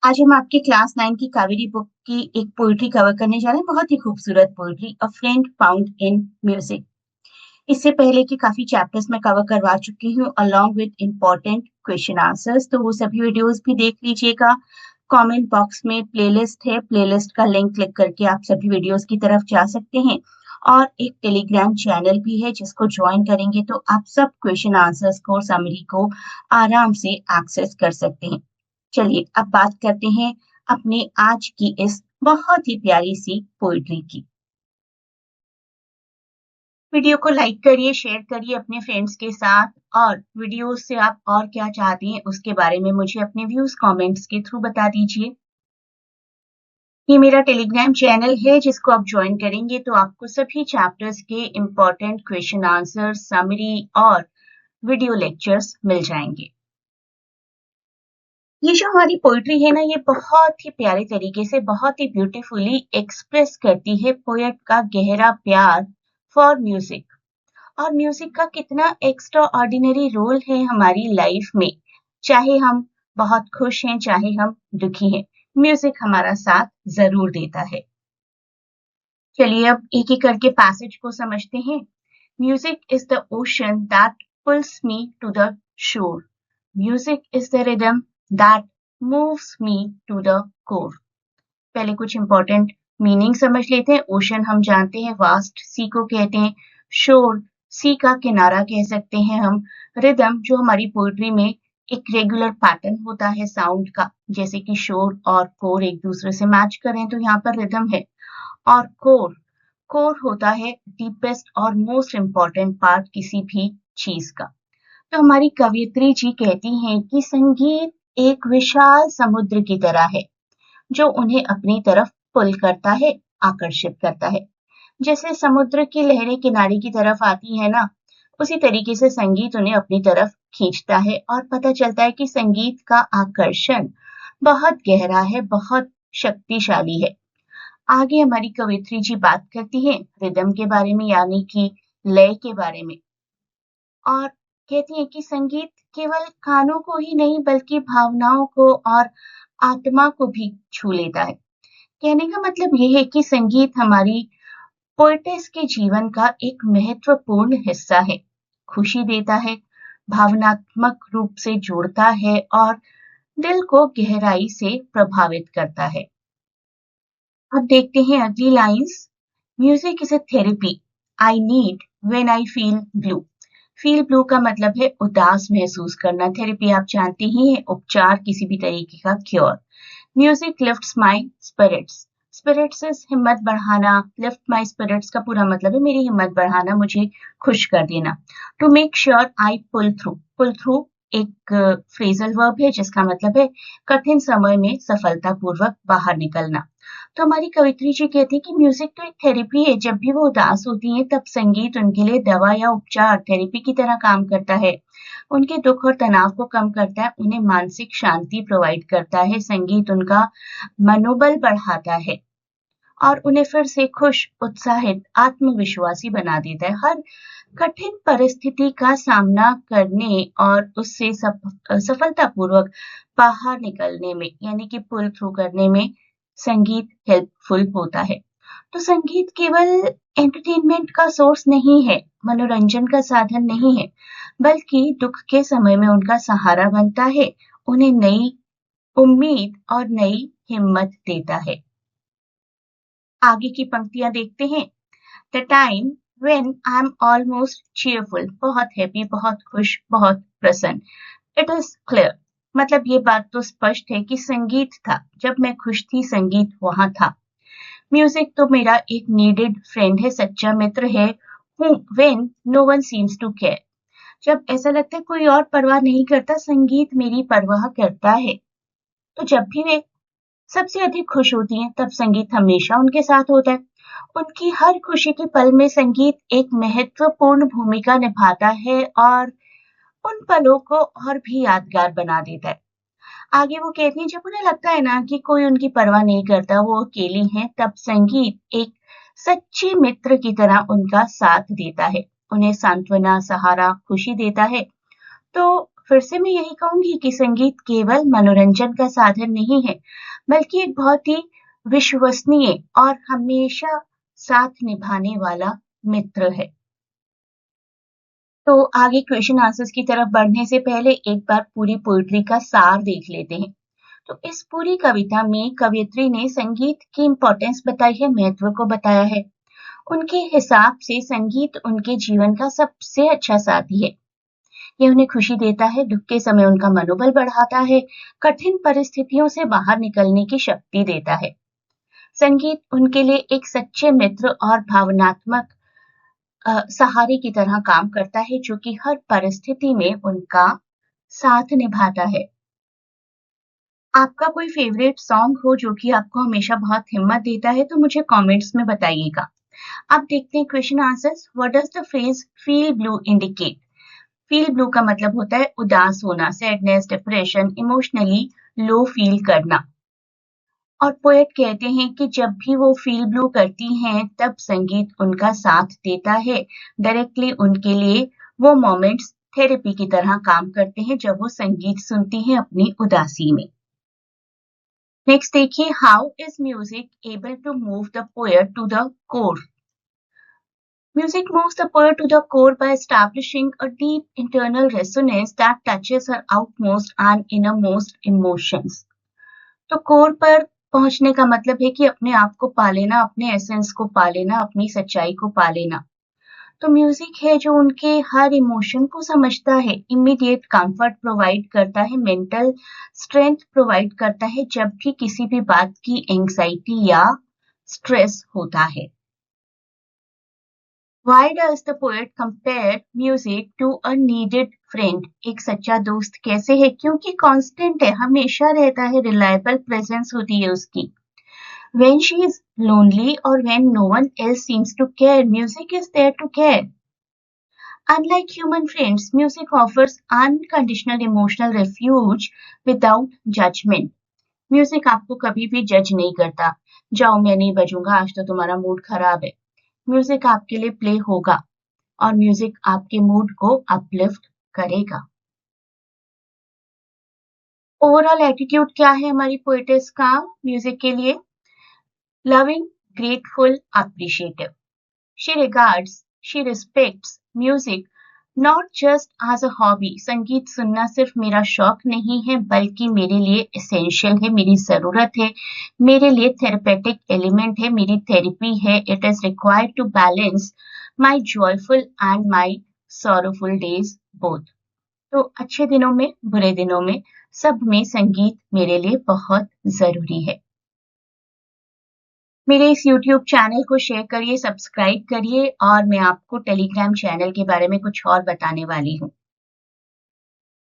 आज हम आपके क्लास 9 की कावेरी बुक की एक पोएट्री कवर करने जा रहे हैं। बहुत ही खूबसूरत poetry, a friend found in music. इससे पहले के काफी चैप्टर्स मैं कवर करवा चुकी हूँ along with important question answers, तो वो सभी वीडियोस भी देख लीजिएगा। कमेंट बॉक्स में प्लेलिस्ट है, प्लेलिस्ट का लिंक क्लिक करके आप सभी वीडियोस की तरफ जा सकते हैं। और एक टेलीग्राम चैनल भी है जिसको ज्वाइन करेंगे तो आप सब क्वेश्चन आंसर्स को, समरी को आराम से एक्सेस कर सकते हैं। चलिए अब बात करते हैं अपने आज की इस बहुत ही प्यारी सी पोएट्री की। वीडियो को लाइक करिए, शेयर करिए अपने फ्रेंड्स के साथ, और वीडियो से आप और क्या चाहते हैं उसके बारे में मुझे अपने व्यूज कमेंट्स के थ्रू बता दीजिए। ये मेरा टेलीग्राम चैनल है जिसको आप ज्वाइन करेंगे तो आपको सभी चैप्टर्स के इम्पोर्टेंट क्वेश्चन आंसर, समरी और वीडियो लेक्चर्स मिल जाएंगे। ये जो हमारी पोइट्री है ना, ये बहुत ही प्यारे तरीके से, बहुत ही ब्यूटीफुली एक्सप्रेस करती है पोएट का गहरा प्यार फॉर म्यूजिक, और म्यूजिक का कितना एक्स्ट्रा ऑर्डिनरी रोल है हमारी लाइफ में। चाहे हम बहुत खुश हैं, चाहे हम दुखी हैं, म्यूजिक हमारा साथ जरूर देता है। चलिए अब एक एक करके पैसेज को समझते हैं। Music is the ocean that pulls me to the shore. Music is the rhythm that moves me to the core. पहले कुछ इंपॉर्टेंट मीनिंग समझ लेते हैं। ओशन हम जानते हैं वास्ट सी को कहते हैं, शोर सी का किनारा कह सकते हैं हम, रिदम जो हमारी पोएट्री में एक रेगुलर पैटर्न होता है साउंड का, जैसे कि शोर और कोर एक दूसरे से मैच करें तो यहाँ पर रिदम है, और कोर, कोर होता है डीपेस्ट और मोस्ट इम्पॉर्टेंट पार्ट किसी भी चीज का। तो हमारी कवयित्री जी कहती हैं कि संगीत एक विशाल समुद्र की तरह है जो उन्हें अपनी तरफ पुल करता है, आकर्षित करता है। जैसे समुद्र की लहरें किनारे की तरफ आती है ना, उसी तरीके से संगीत उन्हें अपनी तरफ खींचता है, और पता चलता है कि संगीत का आकर्षण बहुत गहरा है, बहुत शक्तिशाली है। आगे हमारी कवयित्री जी बात करती हैं रिदम के बारे में, यानी कि लय के बारे में, और कहती हैं कि संगीत केवल कानों को ही नहीं बल्कि भावनाओं को और आत्मा को भी छू लेता है। कहने का मतलब ये है कि संगीत हमारी पोएटिस के जीवन का एक महत्वपूर्ण हिस्सा है। खुशी देता है, भावनात्मक रूप से जोड़ता है और दिल को गहराई से प्रभावित करता है। अब देखते हैं अगली lines. Music is a therapy I need when I feel blue. Feel blue का मतलब है उदास महसूस करना। थेरेपी आप जानते ही हैं, उपचार, किसी भी तरीके का cure. Music lifts my spirits. Spirits is हिम्मत बढ़ाना। लिफ्ट माय स्पिरिट्स का पूरा मतलब है मेरी हिम्मत बढ़ाना, मुझे खुश कर देना। To make sure I pull through. Pull through एक फ्रेजल वर्ब है जिसका मतलब है कठिन समय में सफलतापूर्वक बाहर निकलना। तो हमारी कवित्री जी कहती है कि म्यूजिक तो एक थेरेपी है। जब भी वो उदास होती हैं तब संगीत उनके लिए दवा या उपचार, थेरेपी की तरह काम करता है। उनके दुख और तनाव को कम करता है, उन्हें मानसिक शांति प्रोवाइड करता है। संगीत उनका मनोबल बढ़ाता है और उन्हें फिर से खुश, उत्साहित, आत्मविश्वासी बना देता है। हर कठिन परिस्थिति का सामना करने और उससे सफलतापूर्वक बाहर निकलने में, यानी कि पुल थ्रू करने में संगीत हेल्पफुल होता है। तो संगीत केवल एंटरटेनमेंट का सोर्स नहीं है, मनोरंजन का साधन नहीं है, बल्कि दुख के समय में उनका सहारा बनता है, उन्हें नई उम्मीद और नई हिम्मत देता है। आगे की पंक्तियां देखते हैं। The time when I'm almost cheerful, बहुत हैप्पी, बहुत खुश, बहुत प्रसन्न। इट इज क्लियर, मतलब ये बात तो स्पष्ट है कि संगीत था। जब मैं खुश थी संगीत वहां था। म्यूजिक तो मेरा एक नीडेड फ्रेंड है, सच्चा मित्र है। when no one seems to care, जब ऐसा लगता है कोई और परवाह नहीं करता, संगीत मेरी परवाह करता है। तो जब भी वे सबसे अधिक खुश होती हैं तब संगीत हमेशा उनके साथ होता है। उनकी हर खुशी के पल में संगीत एक महत्वपूर्ण भूमिका निभाता है और उन पलों को और भी यादगार बना देता है। आगे वो कहती हैं जब उन्हें लगता है ना कि कोई उनकी परवाह नहीं करता, वो अकेली हैं, तब संगीत एक सच्चे मित्र की तरह उनका साथ देता है, उन्हें सांत्वना, सहारा, खुशी देता है। तो फिर से मैं यही कहूंगी कि संगीत केवल मनोरंजन का साधन नहीं है, बल्कि एक बहुत ही विश्वसनीय और हमेशा साथ निभाने वाला मित्र है। तो आगे क्वेश्चन आंसर्स की तरफ बढ़ने से पहले एक बार पूरी पोइट्री का सार देख लेते हैं। तो इस पूरी कविता में कवयित्री ने संगीत की इम्पोर्टेंस बताई है, महत्व को बताया है। उनके हिसाब से संगीत उनके जीवन का सबसे अच्छा साथी है। ये उन्हें खुशी देता है, दुख के समय उनका मनोबल बढ़ाता है, कठिन परिस्थितियों से बाहर निकलने की शक्ति देता है। संगीत उनके लिए एक सच्चे मित्र और भावनात्मक सहारे की तरह काम करता है, जो कि हर परिस्थिति में उनका साथ निभाता है। आपका कोई फेवरेट सॉन्ग हो जो कि आपको हमेशा बहुत हिम्मत देता है, तो मुझे कमेंट्स में बताइएगा। अब देखते हैं question answers. What does the phrase feel blue indicate? Feel blue का मतलब होता है उदास होना, sadness, depression, emotionally low feel करना। और पोएट कहते हैं कि जब भी वो फील ब्लू करती हैं, तब संगीत उनका साथ देता है। डायरेक्टली उनके लिए वो मोमेंट्स थेरेपी की तरह काम करते हैं जब वो संगीत सुनती हैं अपनी उदासी में। नेक्स्ट देखिए, how is music able to move the poet to the core? Music moves the poet to the core by establishing a deep internal resonance that touches her outmost and innermost emotions. तो core पर पहुंचने का मतलब है कि अपने आप को पा लेना, अपने एसेंस को पा लेना, अपनी सच्चाई को पा लेना। तो म्यूजिक है जो उनके हर इमोशन को समझता है, इमीडिएट कंफर्ट प्रोवाइड करता है, मेंटल स्ट्रेंथ प्रोवाइड करता है जब भी किसी भी बात की एंग्जाइटी या स्ट्रेस होता है। Why does the poet compare music to a needed friend? एक सच्चा दोस्त कैसे है? क्योंकि कांस्टेंट है, हमेशा रहता है, रिलायबल प्रेजेंस होती है उसकी। When she is lonely or when no one else seems to care, music is there to care. Unlike human friends, music offers unconditional emotional refuge without judgment. Music आपको कभी भी जज नहीं करता। जाओ मैं नहीं बजूंगा, आज तो तुम्हारा मूड खराब है। म्यूजिक आपके लिए प्ले होगा और म्यूजिक आपके मूड को अपलिफ्ट करेगा। ओवरऑल एटीट्यूड क्या है हमारी पोएटेस का म्यूजिक के लिए? Loving, grateful, appreciative. She regards, she respects music not just as a hobby. संगीत सुनना सिर्फ मेरा शौक नहीं है, बल्कि मेरे लिए एसेंशियल है, मेरी जरूरत है, मेरे लिए थेरेपेटिक एलिमेंट है, मेरी थेरेपी है। It is required to balance my joyful and my sorrowful days both. तो अच्छे दिनों में, बुरे दिनों में, सब में संगीत मेरे लिए बहुत जरूरी है। मेरे इस YouTube चैनल को शेयर करिए, सब्सक्राइब करिए और मैं आपको टेलीग्राम चैनल के बारे में कुछ और बताने वाली हूँ।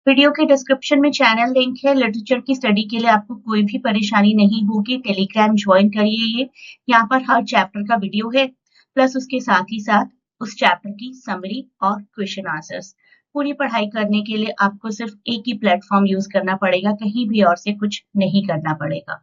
वीडियो के डिस्क्रिप्शन में चैनल लिंक है। लिटरेचर की स्टडी के लिए आपको कोई भी परेशानी नहीं होगी। टेलीग्राम ज्वाइन करिए। ये यहाँ पर हर चैप्टर का वीडियो है, प्लस उसके साथ ही साथ उस चैप्टर की समरी और क्वेश्चन आंसर्स। पूरी पढ़ाई करने के लिए आपको सिर्फ एक ही प्लेटफॉर्म यूज करना पड़ेगा, कहीं भी और से कुछ नहीं करना पड़ेगा।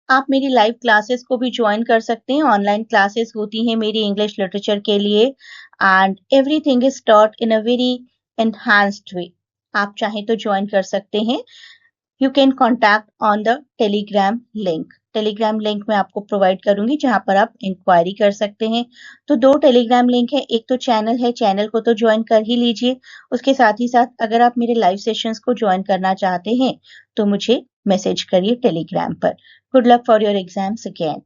आप मेरी लाइव क्लासेस को भी ज्वाइन कर सकते हैं। ऑनलाइन क्लासेस होती हैं मेरी इंग्लिश लिटरेचर के लिए and everything is taught in a very enhanced way. आप चाहें तो ज्वाइन कर सकते हैं। You can contact on the Telegram link. Telegram link मैं आपको प्रोवाइड करूंगी जहां पर आप इंक्वायरी कर सकते हैं। तो 2 टेलीग्राम लिंक है, एक तो चैनल है, चैनल को तो ज्वाइन कर ही लीजिए। उसके साथ ही साथ अगर आप मेरे लाइव सेशंस को ज्वाइन करना चाहते हैं तो मुझे मैसेज करिए टेलीग्राम पर। Good luck for your exams again.